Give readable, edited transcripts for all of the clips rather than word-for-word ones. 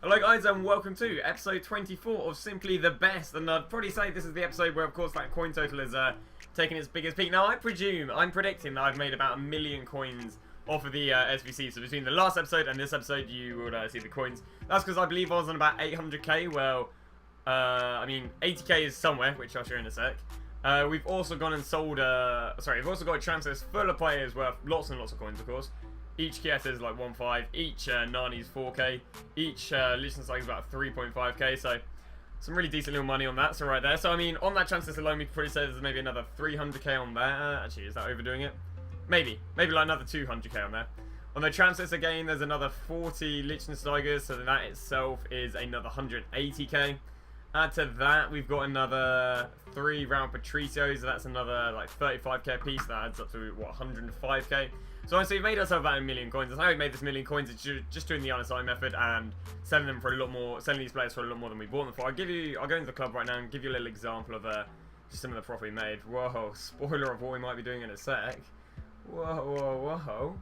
Hello guys and welcome to episode 24 of Simply the Best, and I'd probably say this is the episode where of course that coin total is taking its biggest peak. Now I'm predicting that I've made about 1 million coins off of the SBC, so between the last episode and this episode you would see the coins. That's because I believe I was on about 800k, well, I mean 80k is somewhere, which I'll show you in a sec. We've also gone and sold, we've also got a transfer list full of players worth lots and lots of coins of course. Each Kieta is like 1.5, each Nani's 4k, each Liechtenstein is about 3.5k, so some really decent little money on that, so right there. So I mean, on that transfer list alone, we could probably say there's maybe another 300k on there. Actually, is that overdoing it? Maybe like another 200k on there. On the transfer list again, there's another 40 Liechtensteigers, so that itself is another 180k. Add to that, we've got another 3 round Patricios, so that's another like 35k piece. That adds up to what, 105k. So we've made ourselves about 1 million coins. That's how we made this 1 million coins. It's just doing the RSI method and selling them for a lot more, selling these players for a lot more than we bought them for. I'll go into the club right now and give you a little example of just some of the profit we made. Whoa, spoiler of what we might be doing in a sec. Whoa.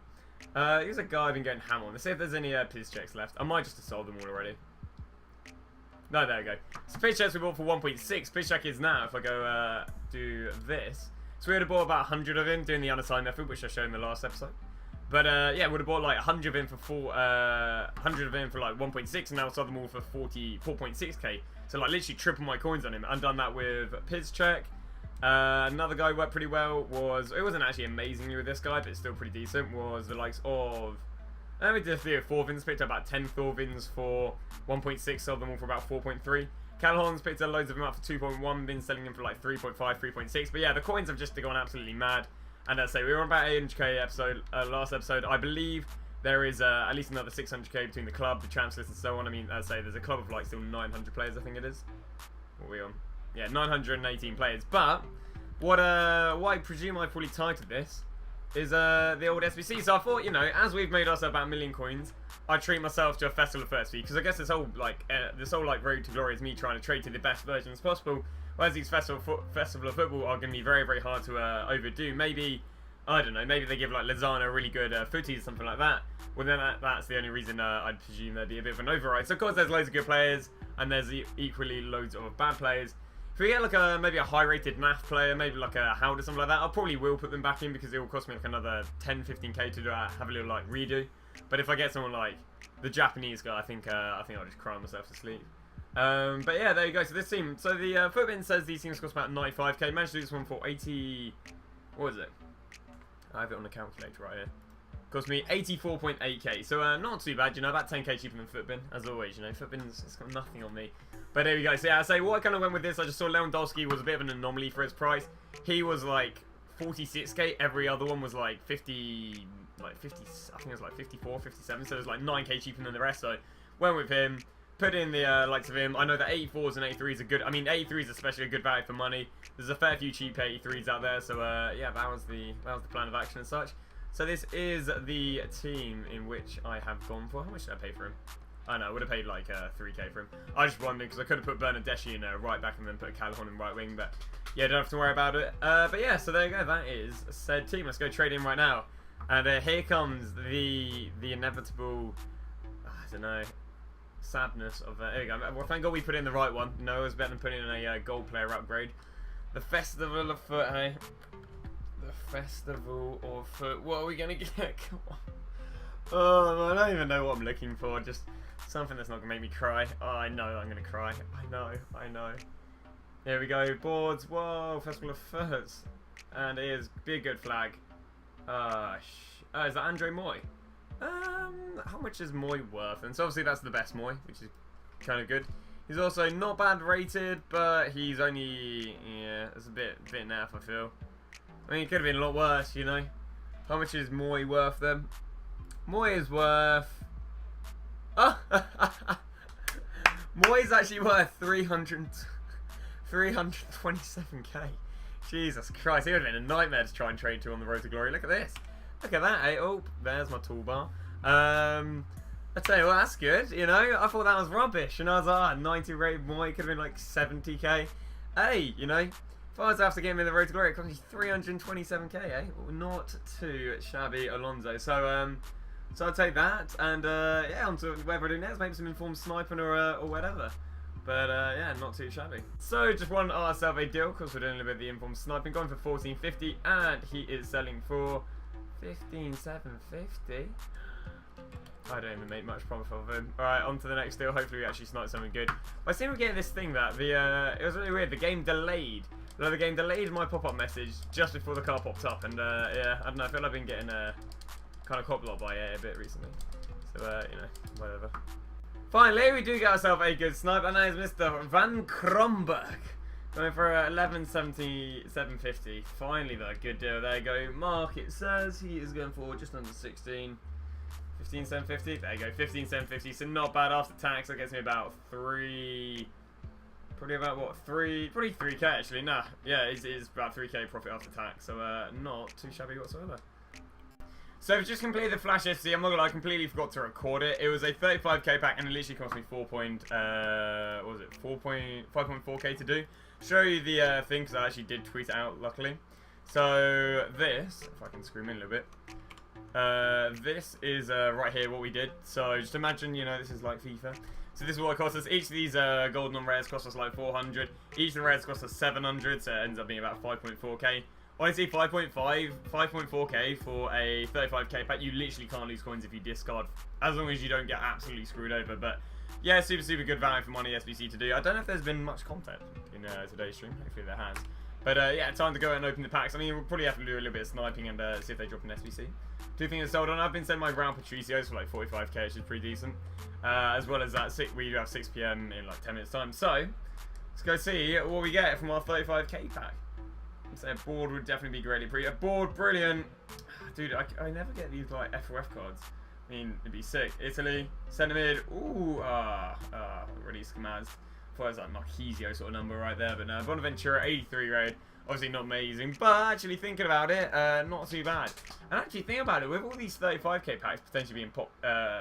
Here's a guy I've been getting ham on. Let's see if there's any piss checks left. I might just have sold them all already. No, there we go. So pitch checks we bought for 1.6. Pitch check is now, if I go do this. So we would have bought about 100 of him doing the unassigned method, which I showed in the last episode. But yeah, we would have bought like 100 of him for 100 of him for like 1.6, and now sold them all for 4.6k. So like literally triple my coins on him. I've done that with Pizcheck. Another guy who worked pretty well was, it wasn't actually amazingly with this guy, but it's still pretty decent, was the likes of, we did a few Thorvins, picked up about 10 Thorvins for 1.6, sold them all for about 4.3. Calhoun's picked up loads of them up for 2.1, been selling them for like 3.5, 3.6. But yeah, the coins have just gone absolutely mad. And as I say, we were on about 800k episode, last episode. I believe there is at least another 600k between the club, the champs list, and so on. I mean, as I say, there's a club of like still 900 players, I think it is. What are we on? Yeah, 918 players. But what I presume I fully tied to this is the old SBC. So I thought, you know, as we've made ourselves about 1 million coins, I treat myself to a festival of first fee, because I guess this whole road to glory is me trying to trade to the best versions possible. Whereas these festival of football are going to be very, very hard to overdo. Maybe, I don't know, maybe they give like Lozano a really good footies, something like that. Well, then that's the only reason I'd presume there'd be a bit of an override. So of course there's loads of good players, and there's equally loads of bad players. If we get like maybe a high-rated math player, maybe like a Howard or something like that, I probably will put them back in, because it will cost me like another 10-15k to do have a little like redo. But if I get someone like the Japanese guy, I think I'll just cry myself to sleep. But yeah, there you go. So this team, so the footbin says these teams cost about 95k. Managed to do this one for 80. What is it? I have it on the calculator right here. Cost me 84.8k. So not too bad, you know, about 10k cheaper than footbin, as always. You know, footbin's it's got nothing on me. But there we go. So yeah, I say what I kind of went with this. I just saw Lewandowski was a bit of an anomaly for his price. He was like 46k. Every other one was like 50. Like 50, I think it was like 54, 57, so it was like 9k cheaper than the rest. So went with him, put in the likes of him. I know that 84s and 83s are good. I mean, 83s especially a good value for money. There's a fair few cheap 83s out there, so yeah, that was the plan of action and such. So this is the team in which I have gone for. How much did I pay for him? I know, I would have paid like 3k for him. I just wondered, because I could have put Bernardeschi in right back and then put Calhoun in right wing, but yeah, don't have to worry about it. But yeah, so there you go. That is said team. Let's go trade in right now. And here comes the inevitable, I don't know, sadness of there we go. Well, thank God we put in the right one. No, it was better than putting in a gold player upgrade. The Festival of Foot, hey? The Festival of Foot. What are we going to get? Come on. Oh, I don't even know what I'm looking for. Just something that's not going to make me cry. Oh, I know I'm going to cry. I know. There we go. Boards. Whoa, Festival of Foot. And it is. Be a good flag. Is that Andre Moy? How much is Moy worth? And so obviously that's the best Moy, which is kind of good. He's also not bad rated, but he's only, yeah, it's a bit naff, I feel. I mean, it could have been a lot worse, you know. How much is Moy worth then? Moy is worth, oh, Moy's actually worth 327k. Jesus Christ, it would have been a nightmare to try and trade to on the road to glory. Look at this. Look at that, eh? Oh, there's my toolbar. I tell you what, that's good, you know? I thought that was rubbish, and I was like, 90 rated Moy, could have been like 70k. Hey, you know, if I was to have to get him in the road to glory, it cost me 327k, eh? Not too shabby, Alonso. So So I'll take that, and yeah, on to whatever we're doing next, maybe some informed sniping or whatever. But yeah, not too shabby. So just one ourselves a deal, because we're doing a little bit of the informed sniping, going for 14.50, and he is selling for 15,750. I don't even make much profit of him. Alright, on to the next deal. Hopefully we actually snipe something good. I seem to get this thing that it was really weird. The game delayed. The game delayed my pop-up message just before the car popped up, and yeah, I don't know. I feel like I've been getting kind of cop-blocked by a bit recently. So you know, whatever. Finally, we do get ourselves a good snipe, and that is Mr. Van Kromberg. Going for 11.7750. Finally, though, good deal. There you go. Market says he is going for just under 16. 15.750. There you go. 15.750. So not bad after tax. That gets me about probably about what, probably 3k actually. Nah, yeah, it is about 3k profit after tax. So not too shabby whatsoever. So I've just completed the Flash FC. I'm not gonna lie, I completely forgot to record it. It was a 35k pack, and it literally cost me 5.4k to do. Show you the thing, because I actually did tweet it out, luckily. So this, if I can scream in a little bit, this is right here what we did. So just imagine, you know, this is like FIFA. So this is what it cost us. Each of these golden on rares cost us like 400. Each of the rares cost us 700, so it ends up being about 5.4k. Honestly, 5.4k for a 35k pack. You literally can't lose coins if you discard, as long as you don't get absolutely screwed over. But yeah, super good value for money SBC to do. I don't know if there's been much content in today's stream. Hopefully there has. But yeah, time to go and open the packs. I mean, we'll probably have to do a little bit of sniping and see if they drop an SBC. Two things are sold on. I've been sending my ground Patricios for like 45k, which is pretty decent. As well as that, we do have 6 PM in like 10 minutes time. So let's go see what we get from our 35k pack. So a board would definitely be greatly appreciated. A board, brilliant. Dude, I never get these like FOF cards. I mean, it'd be sick. Italy, centre mid. Ooh, release commands. I thought it was like Marquisio sort of number right there, but no. Bonaventura, 83 raid. Obviously not amazing, but actually thinking about it, not too bad. And actually think about it, with all these 35k packs potentially being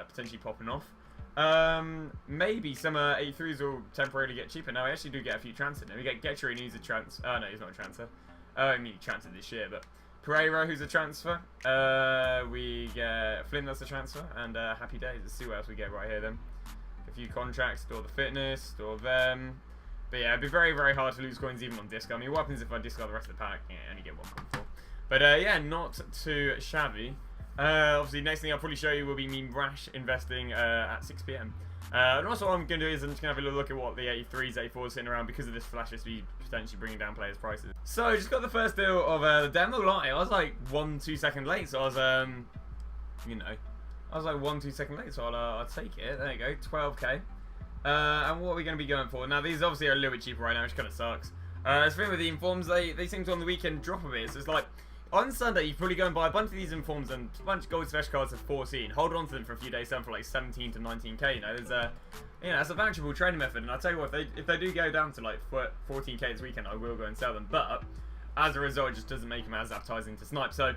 potentially popping off, maybe some 83s will temporarily get cheaper. Now, I actually do get a few transfer. Now we get Getchery, who's a transfer. Oh no, he's not a transfer. I mean, he transferred this year, but Pereira, who's a transfer. We get Flynn, that's a transfer, and Happy Days. Let's see what else we get right here then. A few contracts, store the fitness, store them. But yeah, it'd be very hard to lose coins even on discard. I mean, what happens if I discard the rest of the pack? Yeah, only get 1.4. But yeah, not too shabby. Obviously, next thing I'll probably show you will be me rash investing at 6 PM. And also what I'm going to do is I'm just going to have a little look at what the 83s, 84s sitting around because of this Flash SB potentially bringing down players' prices. So, just got the first deal of the demo lie. I was like 1-2 seconds late, so I was, you know, I was like 1-2 seconds late, so I'll take it. There you go, 12k. And what are we going to be going for? Now, these obviously are a little bit cheaper right now, which kind of sucks. The thing with the informs, they seem to on the weekend drop a bit. So it's like, on Sunday, you probably go and buy a bunch of these informs and a bunch of gold special cards at 14. Hold on to them for a few days, sell them for like 17 to 19k. You know, there's a, you know, that's a valuable trading method. And I'll tell you what, if they do go down to like 14k this weekend, I will go and sell them. But as a result, it just doesn't make them as appetizing to snipe. So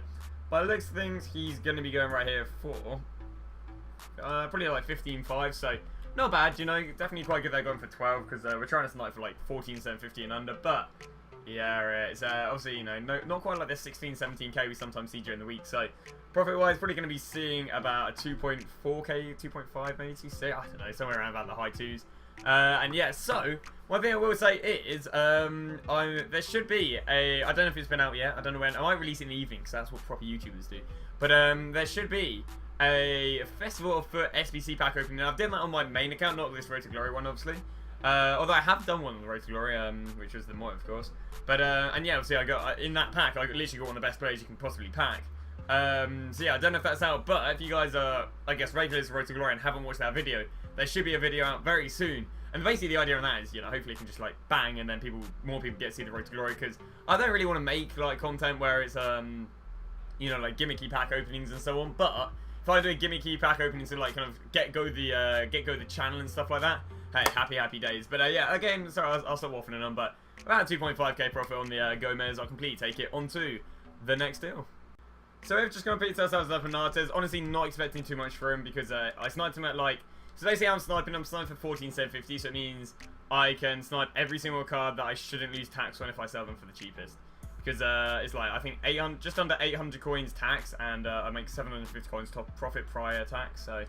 by the looks of things, he's going to be going right here for probably like 15.5. So not bad, you know, definitely quite good they're going for 12 because we're trying to snipe for like 14.750 and under. But yeah, it's obviously, you know, not quite like the 16, 17k we sometimes see during the week. So profit-wise, probably going to be seeing about a 2.4k, 2.5 maybe 2.6, I don't know, somewhere around about the high 2s. And yeah, so one thing I will say is there should be a, I don't know if it's been out yet, I don't know when, I might release it in the evening because that's what proper YouTubers do. But there should be a Festival of FUT SBC pack opening. Now, I've done that on my main account, not this Road to Glory one, obviously. Although I have done one on the Road to Glory, which was the Moy, of course. But and yeah, obviously I got in that pack, I literally got one of the best players you can possibly pack. So yeah, I don't know if that's out, but if you guys are, I guess, regulars of Road to Glory and haven't watched that video, there should be a video out very soon. And basically the idea of that is, you know, hopefully it can just like bang, and then more people get to see the Road to Glory, because I don't really want to make like content where it's you know, like gimmicky pack openings and so on. But if I do a gimmicky pack opening to like kind of get go the channel and stuff like that, hey, happy days. But yeah, again, sorry, I'll stop waffling on, but about 2.5k profit on the Gomez. I'll completely take it onto the next deal. So we've just completed ourselves up in Nartes. Honestly, not expecting too much for him because I sniped him at like, so basically I'm sniping for 14.750, so it means I can snipe every single card that I shouldn't lose tax on if I sell them for the cheapest. because it's like, I think 800, just under 800 coins tax, and I make 750 coins top profit prior tax, so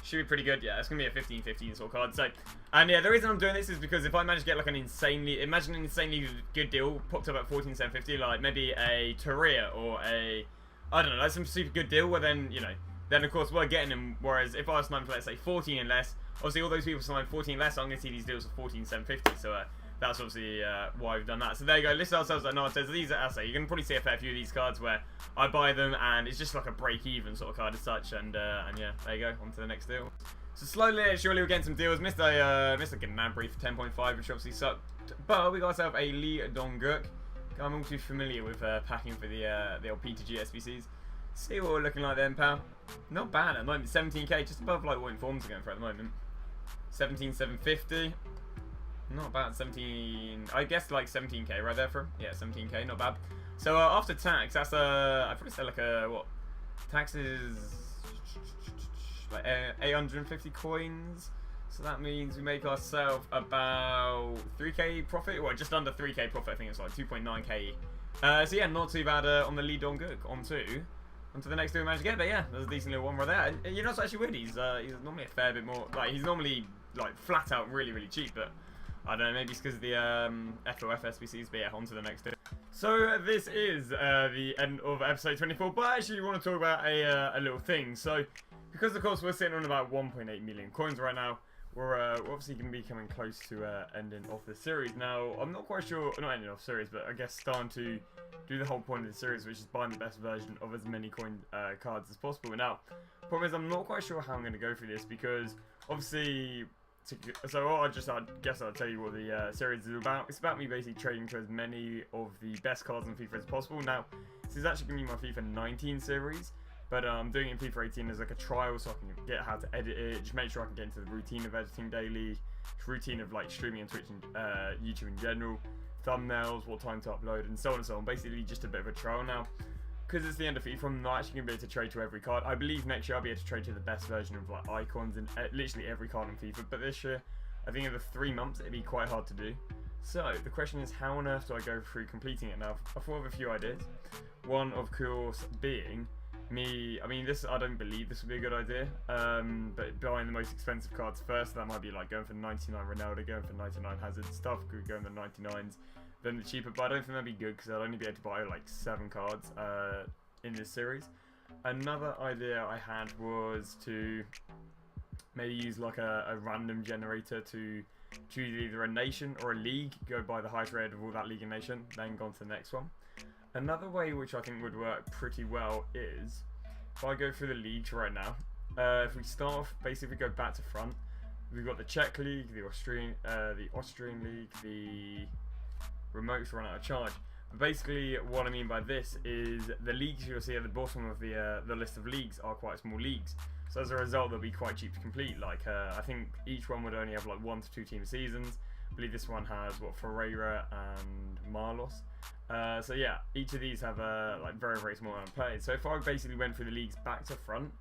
should be pretty good. Yeah, it's gonna be a 15-15 sort of card. So, and yeah, the reason I'm doing this is because if I manage to get like an insanely good deal popped up at 14,750, like maybe a Torreira or a, I don't know, like some super good deal, where then, you know, then of course we're getting them. Whereas if I was sniping for, let's say, 14 and less, obviously all those people sniping 14 and less, I'm gonna see these deals for 14,750. So that's obviously why we've done that. So there you go, list ourselves at Nartes. These are, I say, you can probably see a fair few of these cards where I buy them and it's just like a break-even sort of card as such. And yeah, there you go, on to the next deal. So slowly and surely we're getting some deals. Missed a Gnabry for 10.5, which obviously sucked. But we got ourselves a Lee Dong-Gook. I'm all too familiar with packing for the old P2G SBCs. See what we're looking like then, pal. Not bad at the moment. 17k, just above like what informs are going for at the moment. 17,750. Not bad. 17. I guess like 17k right there for him. Yeah, 17k, not bad. So after tax, that's I'd probably say like a what? Tax is like 850 coins. So that means we make ourselves about 3k profit, or just under 3k profit. I think it's like 2.9k. So yeah, not too bad on the Lee Dong-Gook. On to the next deal we managed to get, but yeah, there's a decent little one right there. And you know, it's actually weird. He's normally a fair bit more, like he's normally like flat out really cheap, but I don't know, maybe it's because of the FOF SBCs, but yeah, on to the next deal. So this is the end of episode 24, but I actually want to talk about a little thing. So because of course we're sitting on about 1.8 million coins right now, we're obviously going to be coming close to ending off the series. Now, I'm not quite sure, not ending off series, but I guess starting to do the whole point of the series, which is buying the best version of as many coin cards as possible. And now, problem is I'm not quite sure how I'm going to go through this, because obviously, so I guess I'll tell you what the series is about. It's about me basically trading for as many of the best cards in FIFA as possible. Now, this is actually going to be my FIFA 19 series. But I'm doing it in FIFA 18 as like a trial, so I can get how to edit it, just make sure I can get into the routine of editing daily, routine of like streaming on Twitch and YouTube in general, thumbnails, what time to upload, and so on and so on. Basically just a bit of a trial now. Because it's the end of FIFA, I'm not actually going to be able to trade to every card. I believe next year I'll be able to trade to the best version of like icons and literally every card in FIFA. But this year, I think in the 3 months, it'd be quite hard to do. So the question is, how on earth do I go through completing it now? I thought of a few ideas. One, of course, being I mean, I don't believe this would be a good idea, but buying the most expensive cards first. That might be like going for 99 Ronaldo, going for 99 Hazard stuff, going for 99s, then the cheaper, but I don't think that'd be good, because I'd only be able to buy like 7 cards in this series. Another idea I had was to maybe use like a random generator to choose either a nation or a league, go by the highest rated of all that league and nation, then go on to the next one. Another way which I think would work pretty well is, if I go through the leagues right now, if we start off, basically go back to front, we've got the Czech League, the Austrian League, the remotes run out of charge. But basically what I mean by this is the leagues you'll see at the bottom of the list of leagues are quite small leagues. So as a result, they'll be quite cheap to complete. Like I think each one would only have like 1 to 2 team seasons. I believe this one has what, FLAIR and Marlos. So yeah, each of these have a like very small amount of play. So if I basically went through the leagues back to front,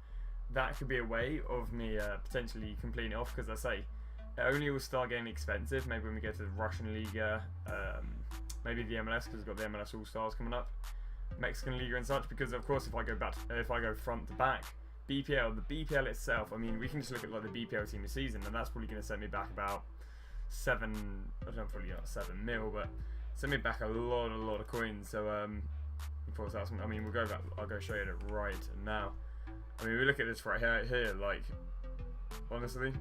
that could be a way of me potentially completing it off, because I say it only will start getting expensive maybe when we get to the Russian Liga, maybe the MLS, because we've got the MLS All Stars coming up, Mexican Liga and such. Because of course if I go front to back, the BPL itself, I mean, we can just look at like the BPL team this season, and that's probably going to set me back about 7 mil, but send me back a lot of coins. So of course that's, I mean, I'll go show you it right now. I mean, we look at this right here, like honestly,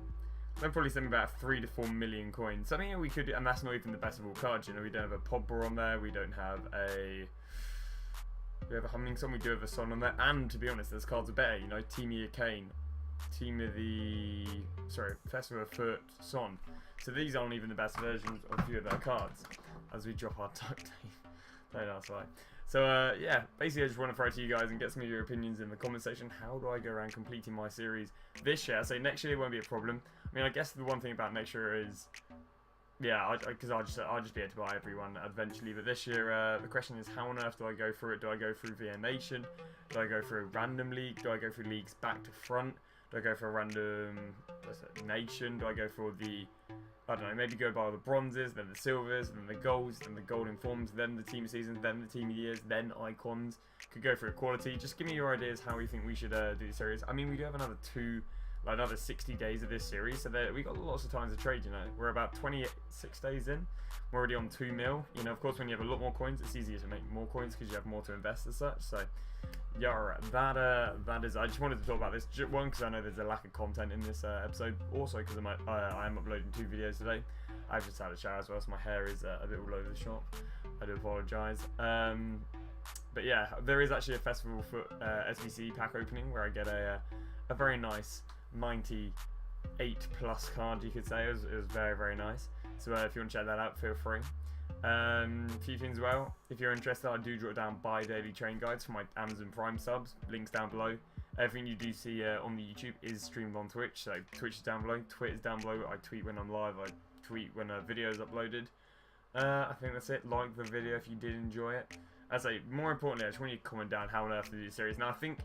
they'll probably send me about 3 to 4 million coins. So I mean, we could, and that's not even the best of all cards. You know, we don't have a Pogba on there, we don't have a Humming Son, we do have a Son on there, and to be honest, those cards are better. You know, Team of Kane, Festival of FUT, Son. So these aren't even the best versions of a few of their cards, as we drop our duct tape. Don't ask why. So yeah, basically I just want to throw it to you guys and get some of your opinions in the comment section. How do I go around completing my series this year? I say next year won't be a problem. I mean, I guess the one thing about next year is, yeah, because I'll just be able to buy everyone eventually. But this year, the question is, how on earth do I go through it? Do I go through via nation? Do I go through a random league? Do I go through leagues back to front? Do I go for a random nation? Do I go for the I don't know, maybe go by the bronzes, then the silvers, then the golds, then the golden forms, then the team seasons, then the team years, then icons. Could go for equality. Just give me your ideas how you think we should do the series. I mean, we do have another 60 days of this series, so we got lots of time to trade, you know. We're about 26 days in. We're already on 2 mil. You know, of course, when you have a lot more coins, it's easier to make more coins because you have more to invest as such. So, yeah, that is. I just wanted to talk about this. One, because I know there's a lack of content in this episode. Also, because I am uploading 2 videos today. I've just had a shower as well, so my hair is a bit all over the shop. I do apologise. But yeah, there is actually a Festival FUT SBC pack opening where I get a very nice 98 plus card, you could say. It was very, very nice. So if you want to check that out, feel free. A few things as well. If you're interested, I do jot down bi-daily train guides for my Amazon Prime subs. Links down below. Everything you do see on the YouTube is streamed on Twitch. So Twitch is down below. Twitter's down below. I tweet when I'm live. I tweet when a video is uploaded. I think that's it. Like the video if you did enjoy it. As I say, more importantly, I just want you to comment down how on earth to do the series. Now, I think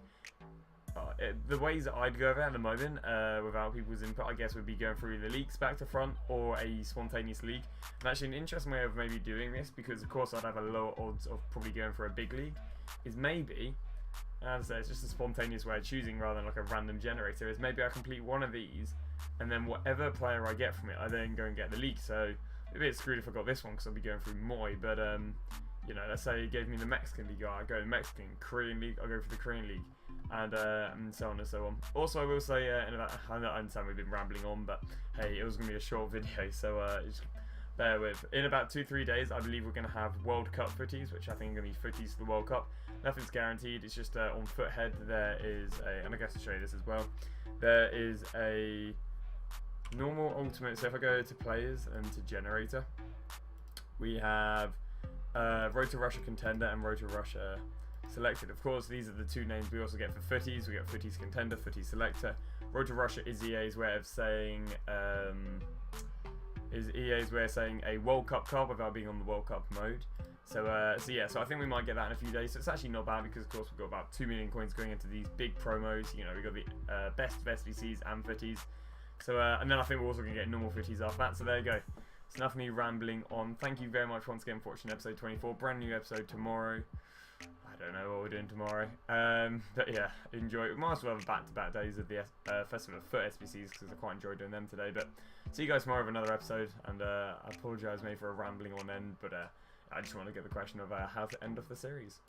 the ways that I'd go over at the moment, without people's input, I guess would be going through the leagues back to front or a spontaneous league. And actually, an interesting way of maybe doing this, because of course I'd have a lower odds of probably going for a big league, is maybe, as I say, it's just a spontaneous way of choosing rather than like a random generator, is maybe I complete one of these, and then whatever player I get from it, I then go and get the league. So it'd be a bit screwed if I got this one, because I'll be going through Moy, but you know, let's say it gave me the Mexican league, I go to the Mexican, Korean league, I'll go for the Korean league, and so on and so on. Also, I will say, I understand we've been rambling on, but hey, it was going to be a short video, so just bear with. In about 2-3 days, I believe we're going to have World Cup footies, which I think are going to be footies for the World Cup. Nothing's guaranteed, it's just on Foothead, there is a, and I guess I'll show you this as well, there is a normal ultimate. So if I go to players and to generator, we have Road to Russia Contender and Road to Russia Selected. Of course, these are the 2 names we also get for footies. We get footies Contender, footies Selector. Road to Russia is EA's way of saying a World Cup card without being on the World Cup mode. So yeah, so I think we might get that in a few days. So it's actually not bad because of course we've got about 2 million coins going into these big promos. You know, we've got the best of SBCs and footies. So and then I think we're also going to get normal footies after that. So there you go. It's enough of me rambling on. Thank you very much once again for watching episode 24. Brand new episode tomorrow. I don't know what we're doing tomorrow. But yeah, enjoy. We might as well have back-to-back days of the Festival of FUT SBCs because I quite enjoyed doing them today. But see you guys tomorrow with another episode. And I apologise maybe for a rambling on end, but I just want to get the question of how to end off the series.